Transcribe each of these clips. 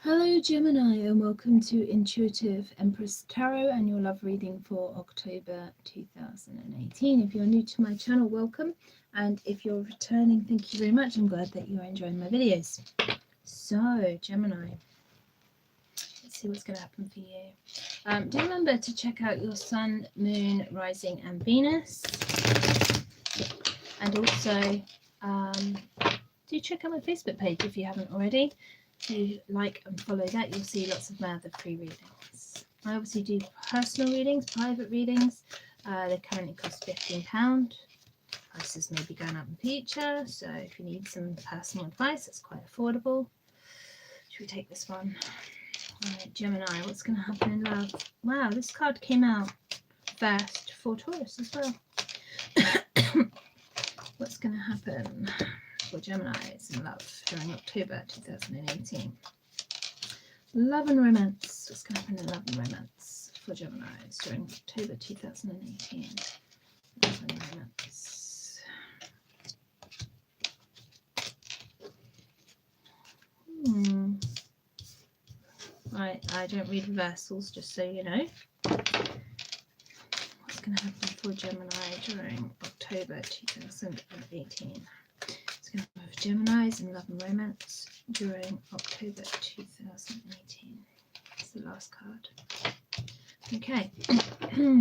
Hello Gemini, and welcome to Intuitive Empress Tarot and your love reading for October 2018. If you're new to my channel, welcome, and if you're returning, thank you very much. I'm glad that you're enjoying my videos. So Gemini, let's see what's going to happen for you. Do remember to check out your Sun, Moon, Rising and Venus, and also do check out my Facebook page if you haven't already. If you like and follow that, you'll see lots of my other free readings. I obviously do personal readings, private readings. They currently cost £15. Prices may be going up in the future, so if you need some personal advice, it's quite affordable. Should we take this one? Alright, Gemini, what's going to happen in love? Wow, this card came out first for Taurus as well. What's going to happen for Geminis in love during October 2018? Love and romance. What's going to happen in love and romance for Geminis during October 2018? Love and romance. Right, I don't read reversals, just so you know. What's going to happen for Gemini during October 2018? It's going to have Geminis in love and romance during October 2018. It's the last card. Okay,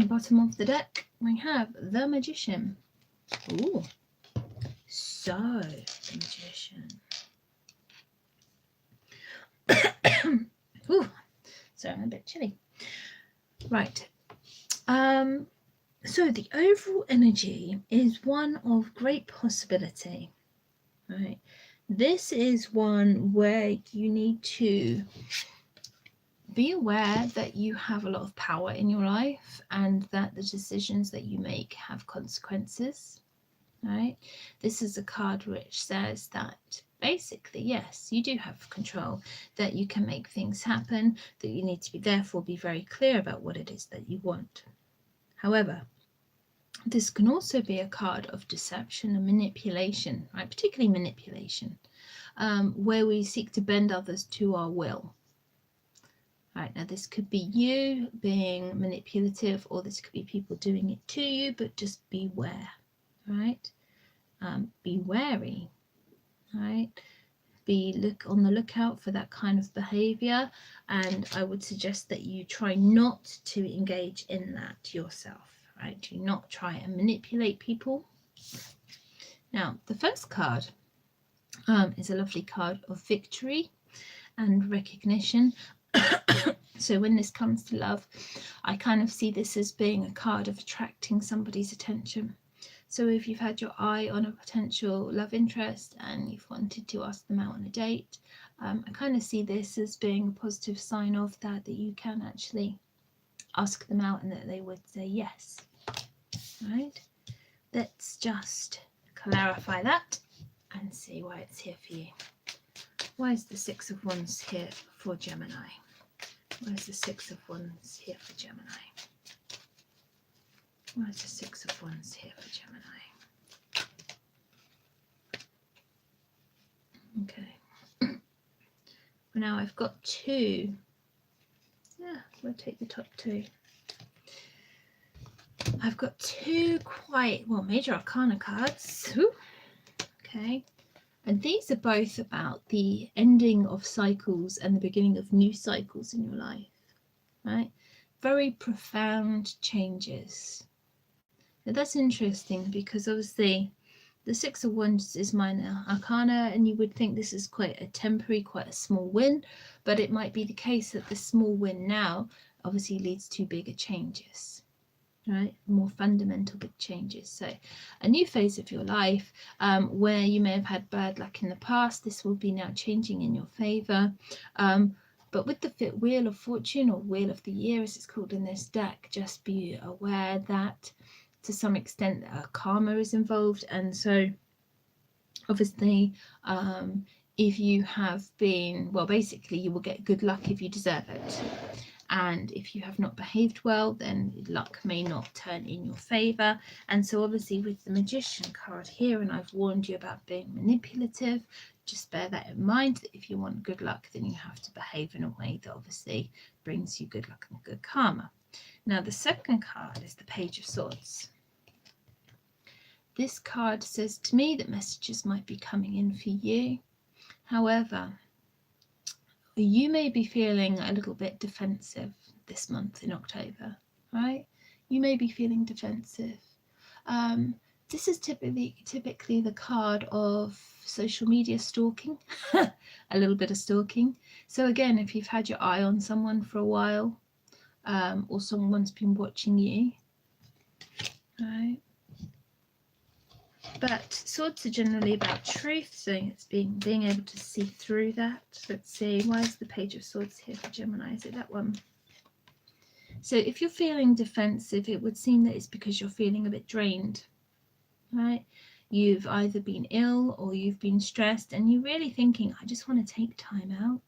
bottom of the deck, we have the Magician. Ooh, so the Magician. Ooh, sorry, I'm a bit chilly. Right. So the overall energy is one of great possibility. Right. This is one where you need to be aware that you have a lot of power in your life and that the decisions that you make have consequences. Right. This is a card which says that basically, yes, you do have control, that you can make things happen, that you need to therefore be very clear about what it is that you want. However, this can also be a card of deception and manipulation, right? Particularly manipulation, where we seek to bend others to our will. Right, now this could be you being manipulative, or this could be people doing it to you, but just beware, right? Be wary, right? Be on the lookout for that kind of behavior, and I would suggest that you try not to engage in that yourself. Right, do not try and manipulate people. Now, the first card is a lovely card of victory and recognition. So when this comes to love, I kind of see this as being a card of attracting somebody's attention. So if you've had your eye on a potential love interest and you've wanted to ask them out on a date, I kind of see this as being a positive sign of that you can actually ask them out and that they would say yes. Right, let's just clarify that and see why it's here for you. Why is the Six of Wands here for Gemini? Why is the Six of Wands here for Gemini? Why is the Six of Wands here for Gemini? Okay. For now, I've got two. Yeah, we'll take the top two. I've got two quite, well, major arcana cards. Ooh. Okay. And these are both about the ending of cycles and the beginning of new cycles in your life. Right? Very profound changes. Now that's interesting because obviously the Six of Wands is minor arcana, and you would think this is quite a temporary, quite a small win, but it might be the case that the small win now obviously leads to bigger changes. Right, more fundamental big changes. So a new phase of your life where you may have had bad luck in the past, this will be now changing in your favor. But with the Wheel of Fortune, or Wheel of the Year as it's called in this deck, just be aware that to some extent karma is involved. And so obviously if you have been, well, basically you will get good luck if you deserve it. And if you have not behaved well, then luck may not turn in your favor. And so obviously with the Magician card here, and I've warned you about being manipulative, just bear that in mind, that if you want good luck, then you have to behave in a way that obviously brings you good luck and good karma. Now, the second card is the Page of Swords. This card says to me that messages might be coming in for you. However, you may be feeling a little bit defensive this month in October, right? You may be feeling defensive. This is typically the card of social media stalking, a little bit of stalking. So again, if you've had your eye on someone for a while, or someone's been watching you, right? But swords are generally about truth, so it's being able to see through that. Let's see, why is the Page of Swords here for Gemini? Is it that one? So if you're feeling defensive, it would seem that it's because you're feeling a bit drained, right? You've either been ill or you've been stressed, and you're really thinking, I just want to take time out,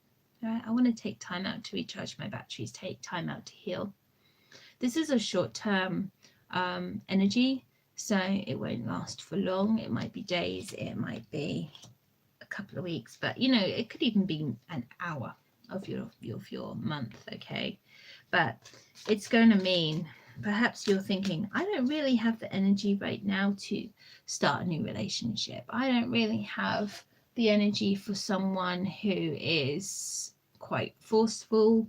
right? I want to take time out to recharge my batteries, take time out to heal. This is a short-term energy, so it won't last for long. It might be days, it might be a couple of weeks, but you know, it could even be an hour of your month, okay? But it's going to mean, perhaps you're thinking, I don't really have the energy right now to start a new relationship. I don't really have the energy for someone who is quite forceful,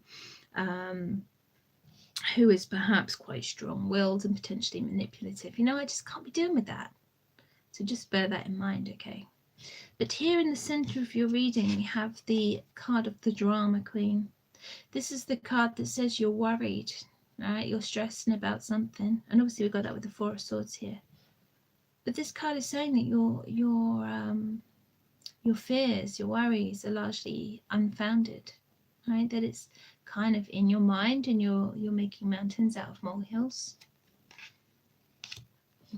who is perhaps quite strong-willed and potentially manipulative. You know, I just can't be dealing with that. So just bear that in mind, okay? But here in the center of your reading, we have the card of the Drama Queen. This is the card that says you're worried, right? You're stressing about something. And obviously we got that with the Four of Swords here. But this card is saying that your fears, your worries are largely unfounded, right? That it's kind of in your mind and you're making mountains out of molehills.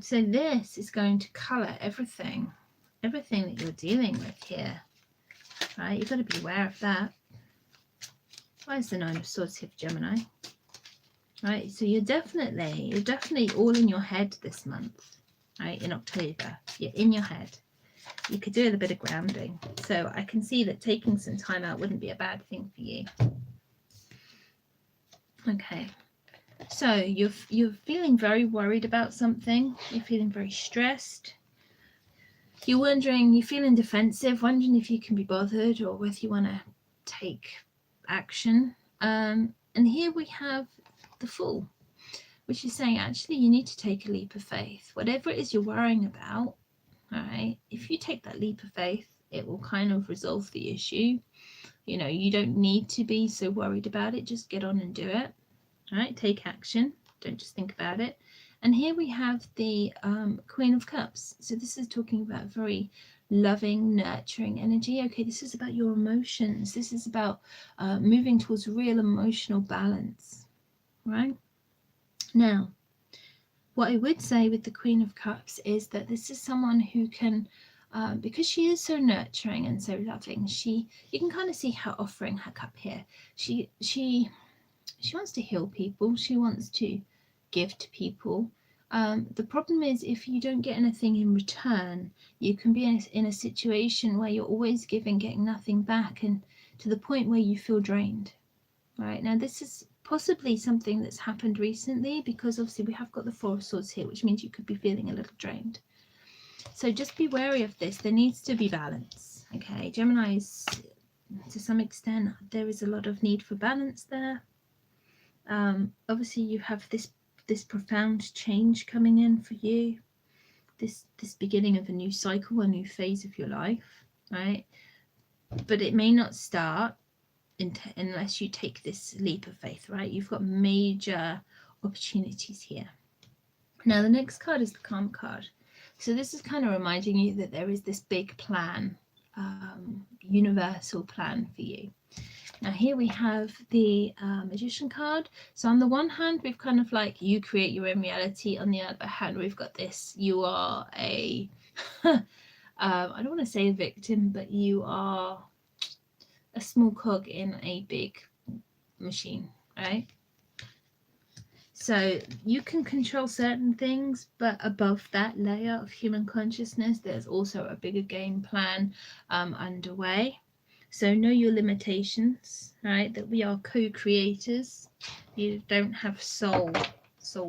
So this is going to colour everything that you're dealing with here, right? You've got to be aware of that. Why is the Nine of Swords here for Gemini? Right, so you're definitely all in your head this month, right? In October, you're in your head. You could do with a bit of grounding. So I can see that taking some time out wouldn't be a bad thing for you. Okay, so you're feeling very worried about something. You're feeling very stressed. You're feeling defensive, wondering if you can be bothered or whether you want to take action. And here we have the Fool, which is saying actually you need to take a leap of faith. Whatever it is you're worrying about, all right, if you take that leap of faith, it will kind of resolve the issue. You know, you don't need to be so worried about it. Just get on and do it. All right, take action. Don't just think about it. And here we have the Queen of Cups. So this is talking about very loving, nurturing energy. Okay, this is about your emotions. This is about moving towards real emotional balance, right? Now, what I would say with the Queen of Cups is that this is someone who can, because she is so nurturing and so loving, you can kind of see her offering her cup here. She wants to heal people. She wants to give to people. The problem is if you don't get anything in return, you can be in a situation where you're always giving, getting nothing back, and to the point where you feel drained. Right, now this is possibly something that's happened recently, because obviously we have got the Four of Swords here, which means you could be feeling a little drained. So just be wary of this. There needs to be balance. Okay, Gemini's, to some extent, there is a lot of need for balance there. Obviously you have this profound change coming in for you, this beginning of a new cycle, a new phase of your life, right? But it may not start unless you take this leap of faith, right? You've got major opportunities here. Now the next card is the Calm card. So this is kind of reminding you that there is this big plan, universal plan for you. Now here we have the Magician card. So on the one hand, we've kind of like you create your own reality. On the other hand, we've got this, you are a, I don't want to say a victim, but you are a small cog in a big machine, right? So you can control certain things, but above that layer of human consciousness, there's also a bigger game plan underway. So know your limitations, right? That we are co-creators. You don't have soul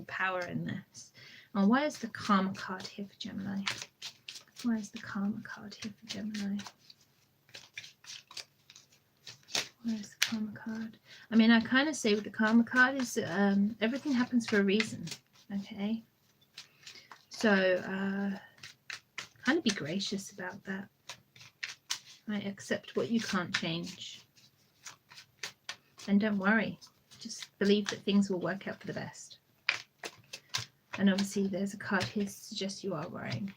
power in this. And why is the Karma card here for Gemini? Why is the Karma card here for Gemini? Where's the Karma card? I mean, I kind of say with the Karma card is everything happens for a reason, okay? So kind of be gracious about that. Right? Accept what you can't change. And don't worry. Just believe that things will work out for the best. And obviously there's a card here to suggest you are worrying.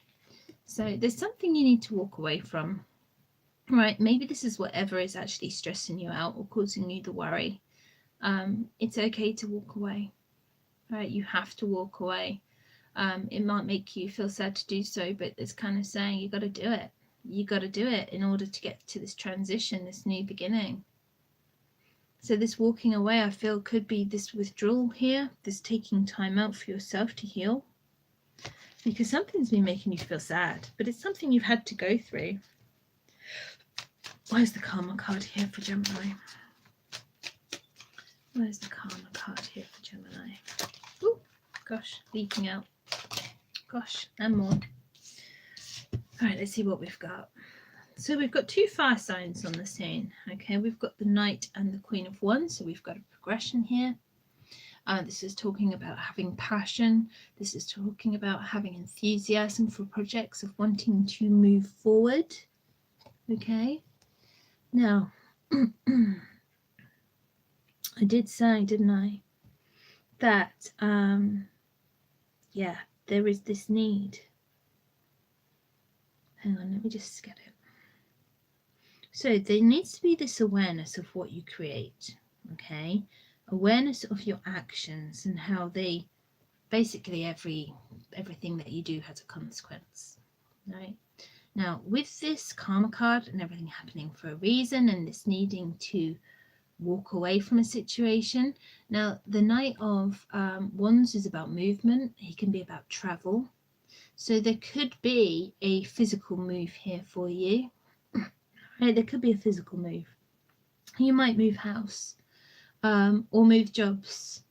So there's something you need to walk away from. Right, maybe this is whatever is actually stressing you out or causing you the worry. It's okay to walk away. Right, you have to walk away. It might make you feel sad to do so, but it's kind of saying you got to do it. You got to do it in order to get to this transition, this new beginning. So this walking away, I feel, could be this withdrawal here, this taking time out for yourself to heal. Because something's been making you feel sad, but it's something you've had to go through. Where's the Karma card here for Gemini? Where's the Karma card here for Gemini? Oh, gosh, leaking out. Gosh, and more. All right, let's see what we've got. So we've got two fire signs on the scene. Okay, we've got the Knight and the Queen of Wands. So we've got a progression here. This is talking about having passion. This is talking about having enthusiasm for projects, of wanting to move forward. Okay. Now, I did say, didn't I, that, yeah, there is this need. Hang on, let me just get it. So there needs to be this awareness of what you create, okay? Awareness of your actions and how they, basically everything that you do has a consequence, right? Now, with this Karma card and everything happening for a reason and this needing to walk away from a situation. Now, the Knight of Wands is about movement. He can be about travel. So there could be a physical move here for you. Right, there could be a physical move. You might move house or move jobs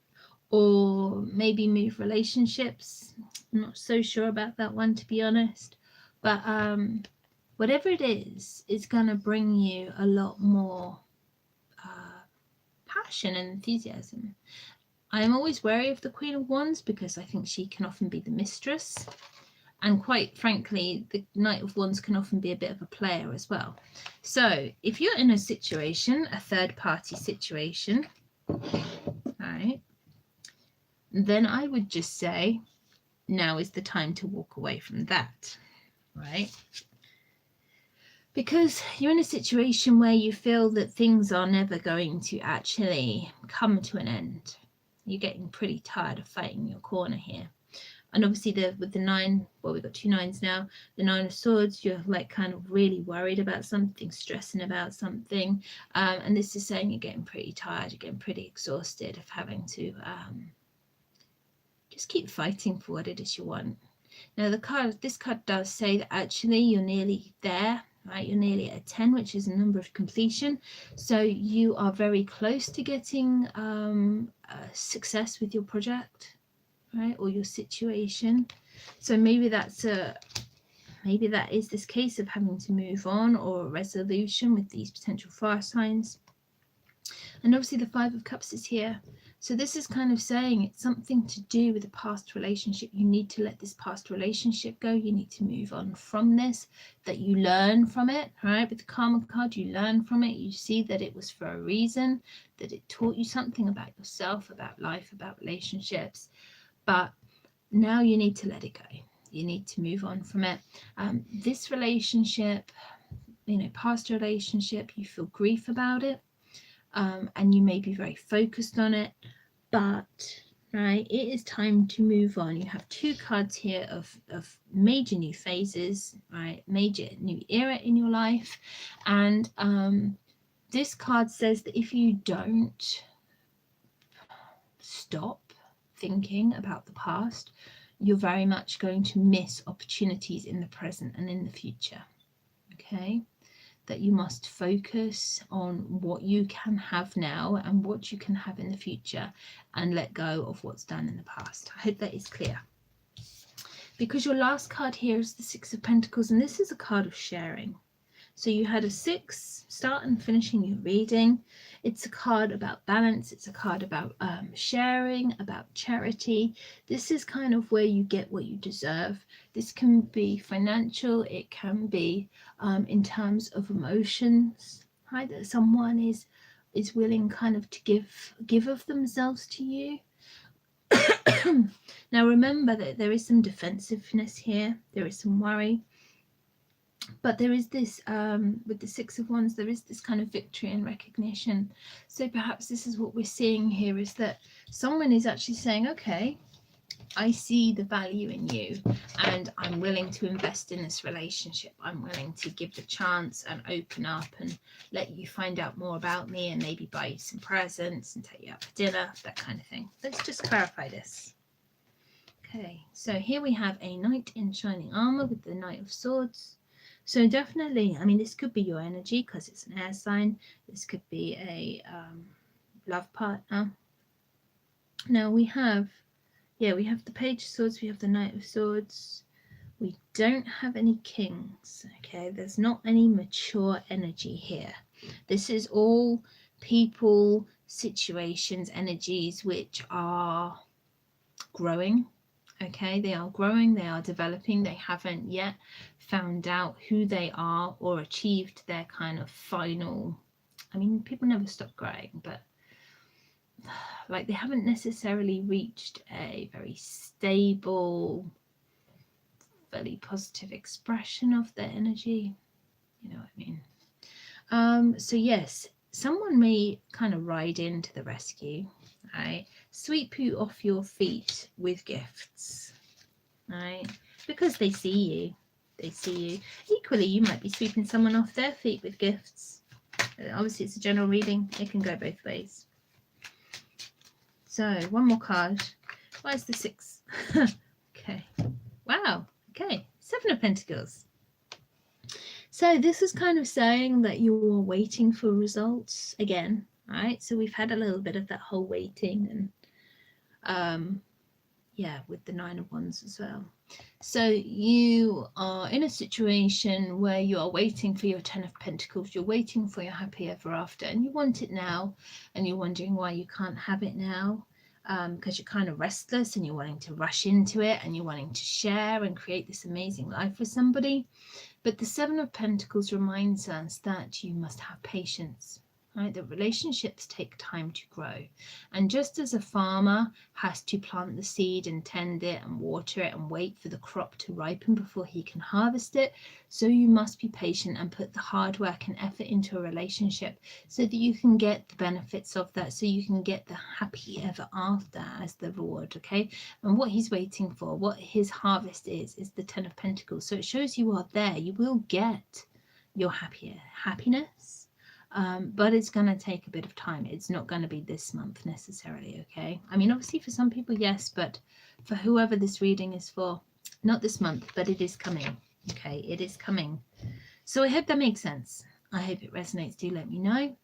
or maybe move relationships. I'm not so sure about that one, to be honest. But whatever it is, it's going to bring you a lot more passion and enthusiasm. I am always wary of the Queen of Wands because I think she can often be the mistress. And quite frankly, the Knight of Wands can often be a bit of a player as well. So if you're in a situation, a third party situation, right, then I would just say, now is the time to walk away from that, right? Because you're in a situation where you feel that things are never going to actually come to an end. You're getting pretty tired of fighting your corner here. And obviously with the 9, well, we've got 2 9s now, the 9 of Swords, you're like kind of really worried about something, stressing about something. And this is saying you're getting pretty tired, you're getting pretty exhausted of having to just keep fighting for what it is you want. Now this card does say that actually you're nearly there, right? You're nearly at a 10, which is a number of completion. So you are very close to getting success with your project, right? Or your situation. So maybe that is this case of having to move on or a resolution with these potential fire signs. And obviously the 5 of Cups is here. So this is kind of saying it's something to do with a past relationship. You need to let this past relationship go. You need to move on from this, that you learn from it, right? With the Karma card, you learn from it. You see that it was for a reason, that it taught you something about yourself, about life, about relationships. But now you need to let it go. You need to move on from it. This relationship, past relationship, you feel grief about it. And you may be very focused on it, but right, it is time to move on. You have 2 cards here of major new phases, right? Major new era in your life. And this card says that if you don't stop thinking about the past, you're very much going to miss opportunities in the present and in the future. Okay, that you must focus on what you can have now and what you can have in the future, and let go of what's done in the past. I hope that is clear. Because your last card here is the Six of Pentacles, and this is a card of sharing. So you had a 6, start and finishing your reading. It's a card about balance. It's a card about sharing, about charity. This is kind of where you get what you deserve. This can be financial. It can be in terms of emotions. Right, that someone is willing kind of to give of themselves to you. Now remember that there is some defensiveness here. There is some worry. But there is this, with the Six of Wands, there is this kind of victory and recognition. So perhaps this is what we're seeing here, is that someone is actually saying, okay, I see the value in you and I'm willing to invest in this relationship. I'm willing to give the chance and open up and let you find out more about me and maybe buy you some presents and take you out for dinner, that kind of thing. Let's just clarify this. Okay, so here we have a knight in shining armor with the Knight of Swords. So definitely, I mean, this could be your energy because it's an air sign. This could be a love partner. Now we have the Page of Swords, we have the Knight of Swords. We don't have any kings, okay? There's not any mature energy here. This is all people, situations, energies which are growing. Okay, they are growing, they are developing, they haven't yet found out who they are or achieved their kind of final, I mean, people never stop growing, but like they haven't necessarily reached a very stable, very positive expression of their energy, you know what I mean? So yes, someone may kind of ride into the rescue, right? Sweep you off your feet with gifts, right? Because they see you. They see you. Equally, you might be sweeping someone off their feet with gifts. Obviously, it's a general reading. It can go both ways. So, one more card. Where's the 6? Okay. Wow. Okay. 7 of Pentacles. So, this is kind of saying that you're waiting for results again, right? So, we've had a little bit of that whole waiting and yeah, with the 9 of Wands as well. So you are in a situation where you are waiting for your 10 of Pentacles, you're waiting for your happy ever after, and you want it now, and you're wondering why you can't have it now, because you're kind of restless and you're wanting to rush into it and you're wanting to share and create this amazing life with somebody. But the 7 of Pentacles reminds us that you must have patience. Right, that relationships take time to grow, and just as a farmer has to plant the seed and tend it and water it and wait for the crop to ripen before he can harvest it, so you must be patient and put the hard work and effort into a relationship so that you can get the benefits of that, so you can get the happy ever after as the reward. Okay, and what he's waiting for, what his harvest is the 10 of Pentacles. So it shows you are there, you will get your happiness. But it's going to take a bit of time. It's not going to be this month necessarily, okay? I mean, obviously for some people, yes, but for whoever this reading is for, not this month, but it is coming, okay? It is coming. So I hope that makes sense. I hope it resonates. Do let me know.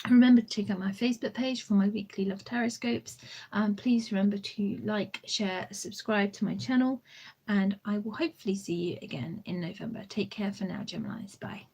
Remember to check out my Facebook page for my weekly love taroscopes. Please remember to like, share, subscribe to my channel, and I will hopefully see you again in November. Take care for now, Geminis. Bye.